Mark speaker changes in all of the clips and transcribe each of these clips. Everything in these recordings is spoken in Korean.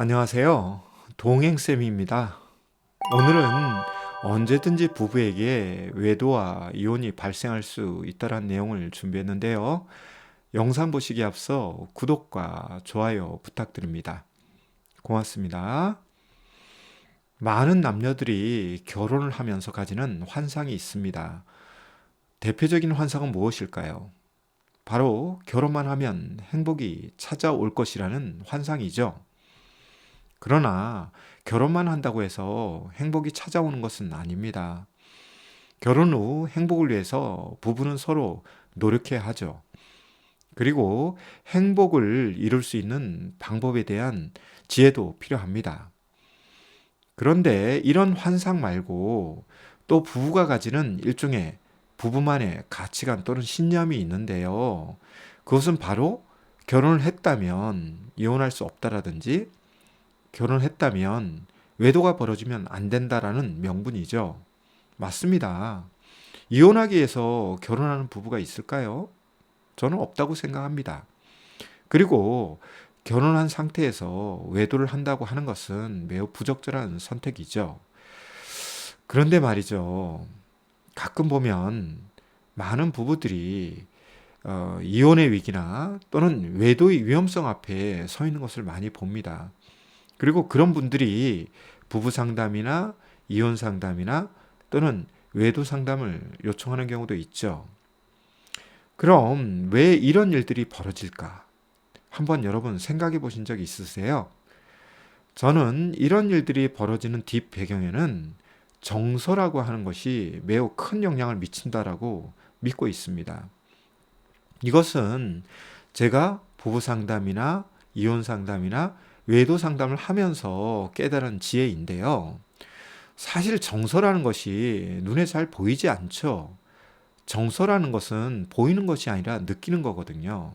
Speaker 1: 안녕하세요. 동행쌤입니다. 오늘은 언제든지 부부에게 외도와 이혼이 발생할 수 있다는 내용을 준비했는데요. 영상 보시기에 앞서 구독과 좋아요 부탁드립니다. 고맙습니다. 많은 남녀들이 결혼을 하면서 가지는 환상이 있습니다. 대표적인 환상은 무엇일까요? 바로 결혼만 하면 행복이 찾아올 것이라는 환상이죠. 그러나 결혼만 한다고 해서 행복이 찾아오는 것은 아닙니다. 결혼 후 행복을 위해서 부부는 서로 노력해야 하죠. 그리고 행복을 이룰 수 있는 방법에 대한 지혜도 필요합니다. 그런데 이런 환상 말고 또 부부가 가지는 일종의 부부만의 가치관 또는 신념이 있는데요. 그것은 바로 결혼을 했다면 이혼할 수 없다라든지 결혼했다면 외도가 벌어지면 안 된다라는 명분이죠. 맞습니다. 이혼하기 위해서 결혼하는 부부가 있을까요? 저는 없다고 생각합니다. 그리고 결혼한 상태에서 외도를 한다고 하는 것은 매우 부적절한 선택이죠. 그런데 말이죠. 가끔 보면 많은 부부들이 이혼의 위기나 또는 외도의 위험성 앞에 서 있는 것을 많이 봅니다. 그리고 그런 분들이 부부 상담이나 이혼 상담이나 또는 외도 상담을 요청하는 경우도 있죠. 그럼 왜 이런 일들이 벌어질까? 한번 여러분 생각해 보신 적 있으세요? 저는 이런 일들이 벌어지는 뒷 배경에는 정서라고 하는 것이 매우 큰 영향을 미친다라고 믿고 있습니다. 이것은 제가 부부 상담이나 이혼 상담이나 외도 상담을 하면서 깨달은 지혜인데요. 사실 정서라는 것이 눈에 잘 보이지 않죠. 정서라는 것은 보이는 것이 아니라 느끼는 거거든요.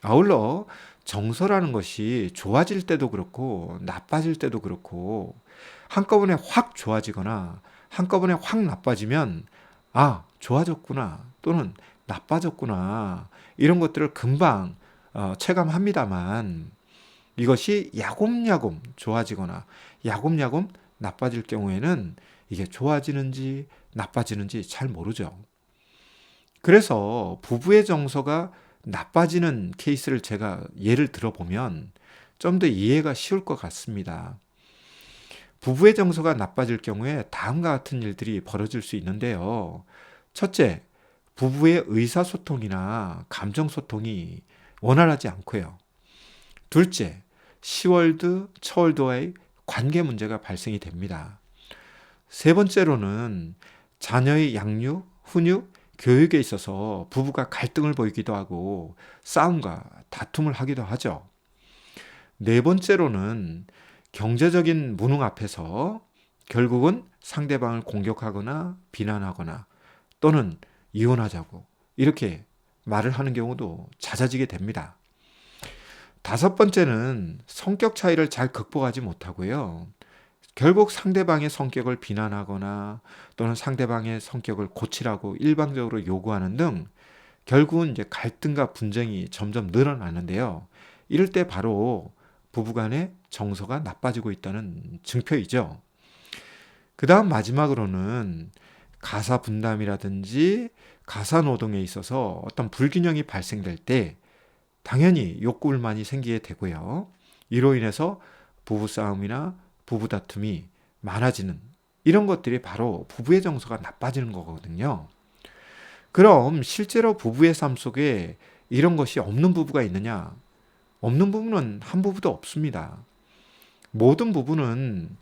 Speaker 1: 아울러 정서라는 것이 좋아질 때도 그렇고 나빠질 때도 그렇고 한꺼번에 확 좋아지거나 한꺼번에 확 나빠지면 아, 좋아졌구나 또는 나빠졌구나 이런 것들을 금방 체감합니다만 이것이 야곱야곱 좋아지거나 야곱야곱 나빠질 경우에는 이게 좋아지는지 나빠지는지 잘 모르죠. 그래서 부부의 정서가 나빠지는 케이스를 제가 예를 들어보면 좀 더 이해가 쉬울 것 같습니다. 부부의 정서가 나빠질 경우에 다음과 같은 일들이 벌어질 수 있는데요. 첫째, 부부의 의사소통이나 감정소통이 원활하지 않고요. 둘째, 시월드, 처월드와의 관계 문제가 발생이 됩니다. 세 번째로는 자녀의 양육, 훈육, 교육에 있어서 부부가 갈등을 보이기도 하고 싸움과 다툼을 하기도 하죠. 네 번째로는 경제적인 무능 앞에서 결국은 상대방을 공격하거나 비난하거나 또는 이혼하자고 이렇게 말을 하는 경우도 잦아지게 됩니다. 다섯 번째는 성격 차이를 잘 극복하지 못하고요. 결국 상대방의 성격을 비난하거나 또는 상대방의 성격을 고치라고 일방적으로 요구하는 등 결국은 이제 갈등과 분쟁이 점점 늘어나는데요. 이럴 때 바로 부부간의 정서가 나빠지고 있다는 증표이죠. 그 다음 마지막으로는 가사 분담이라든지 가사 노동에 있어서 어떤 불균형이 발생될 때 당연히 욕구불만이 생기게 되고요. 이로 인해서 부부싸움이나 부부 다툼이 많아지는 이런 것들이 바로 부부의 정서가 나빠지는 거거든요. 그럼 실제로 부부의 삶 속에 이런 것이 없는 부부가 있느냐? 없는 부부는 한 부부도 없습니다. 모든 부부는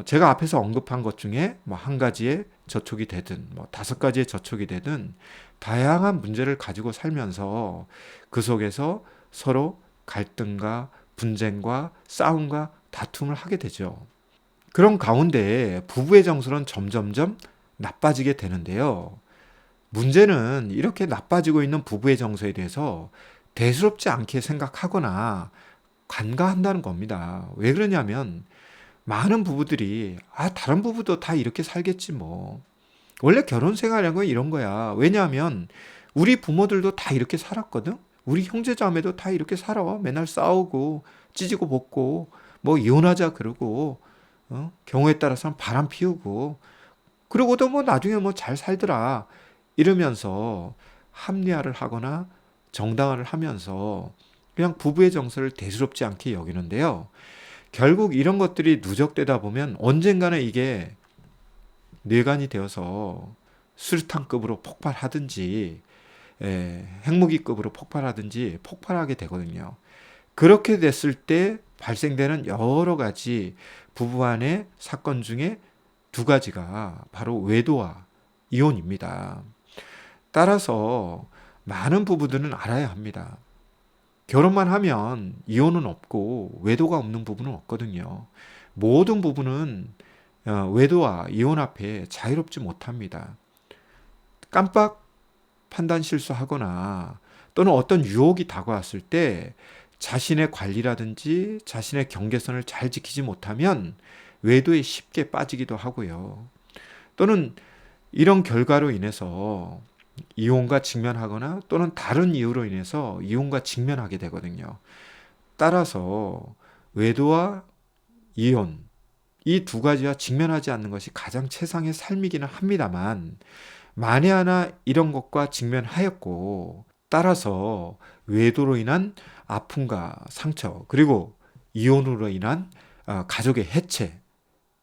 Speaker 1: 제가 앞에서 언급한 것 중에 뭐 한 가지의 저촉이 되든 뭐 다섯 가지의 저촉이 되든 다양한 문제를 가지고 살면서 그 속에서 서로 갈등과 분쟁과 싸움과 다툼을 하게 되죠. 그런 가운데 부부의 정서는 점점점 나빠지게 되는데요. 문제는 이렇게 나빠지고 있는 부부의 정서에 대해서 대수롭지 않게 생각하거나 간과한다는 겁니다. 왜 그러냐면 많은 부부들이 다른 부부도 다 이렇게 살겠지 뭐. 원래 결혼 생활이란 건 이런 거야. 왜냐하면 우리 부모들도 다 이렇게 살았거든. 우리 형제자매도 다 이렇게 살아. 맨날 싸우고 찢고 볶고 뭐 이혼하자 그러고 경우에 따라서는 바람 피우고 그러고도 뭐 나중에 뭐 잘 살더라 이러면서 합리화를 하거나 정당화를 하면서 그냥 부부의 정서를 대수롭지 않게 여기는데요. 결국 이런 것들이 누적되다 보면 언젠가는 이게 뇌관이 되어서 수류탄급으로 폭발하든지 핵무기급으로 폭발하든지 폭발하게 되거든요. 그렇게 됐을 때 발생되는 여러 가지 부부간의 사건 중에 두 가지가 바로 외도와 이혼입니다. 따라서 많은 부부들은 알아야 합니다. 결혼만 하면 이혼은 없고 외도가 없는 부부는 없거든요. 모든 부부는 외도와 이혼 앞에 자유롭지 못합니다. 깜빡 판단 실수하거나 또는 어떤 유혹이 다가왔을 때 자신의 관리라든지 자신의 경계선을 잘 지키지 못하면 외도에 쉽게 빠지기도 하고요. 또는 이런 결과로 인해서 이혼과 직면하거나 또는 다른 이유로 인해서 이혼과 직면하게 되거든요. 따라서 외도와 이혼 이 두 가지와 직면하지 않는 것이 가장 최상의 삶이기는 합니다만 만에 하나 이런 것과 직면하였고 따라서 외도로 인한 아픔과 상처 그리고 이혼으로 인한 가족의 해체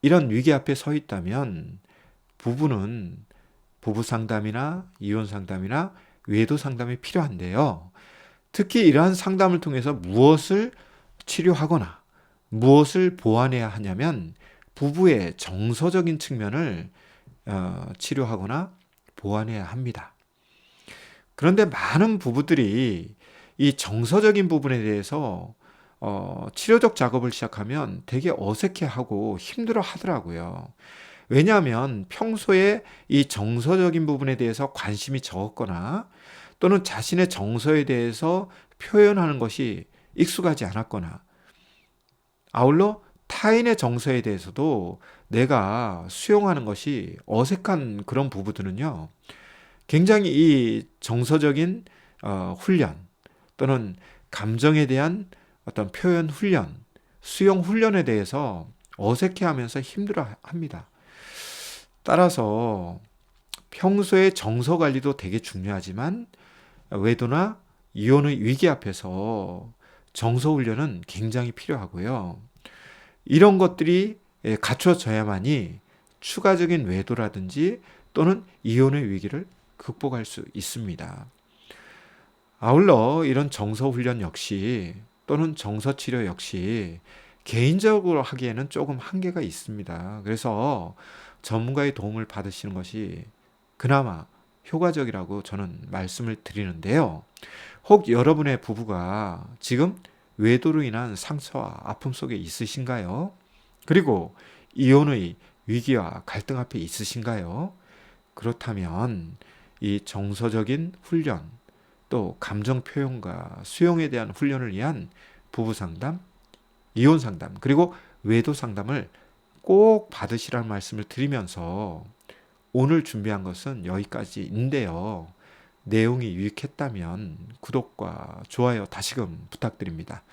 Speaker 1: 이런 위기 앞에 서 있다면 부부는 부부 상담이나 이혼 상담이나 외도 상담이 필요한데요. 특히 이러한 상담을 통해서 무엇을 치료하거나 무엇을 보완해야 하냐면 부부의 정서적인 측면을 치료하거나 보완해야 합니다. 그런데 많은 부부들이 이 정서적인 부분에 대해서 치료적 작업을 시작하면 되게 어색해하고 힘들어 하더라고요. 왜냐하면 평소에 이 정서적인 부분에 대해서 관심이 적었거나 또는 자신의 정서에 대해서 표현하는 것이 익숙하지 않았거나 아울러 타인의 정서에 대해서도 내가 수용하는 것이 어색한 그런 부부들은요. 굉장히 이 정서적인 훈련 또는 감정에 대한 어떤 표현 훈련, 수용 훈련에 대해서 어색해하면서 힘들어합니다. 따라서 평소에 정서 관리도 되게 중요하지만 외도나 이혼의 위기 앞에서 정서 훈련은 굉장히 필요하고요. 이런 것들이 갖춰져야만이 추가적인 외도라든지 또는 이혼의 위기를 극복할 수 있습니다. 아울러 이런 정서 훈련 역시 또는 정서 치료 역시 개인적으로 하기에는 조금 한계가 있습니다. 그래서 전문가의 도움을 받으시는 것이 그나마 효과적이라고 저는 말씀을 드리는데요. 혹 여러분의 부부가 지금 외도로 인한 상처와 아픔 속에 있으신가요? 그리고 이혼의 위기와 갈등 앞에 있으신가요? 그렇다면 이 정서적인 훈련, 또 감정 표현과 수용에 대한 훈련을 위한 부부 상담, 이혼 상담, 그리고 외도 상담을 꼭 받으시라는 말씀을 드리면서 오늘 준비한 것은 여기까지인데요. 내용이 유익했다면 구독과 좋아요 다시금 부탁드립니다.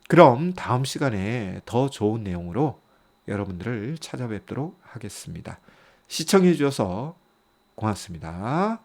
Speaker 1: 그럼 다음 시간에 더 좋은 내용으로 여러분들을 찾아뵙도록 하겠습니다. 시청해 주셔서 고맙습니다.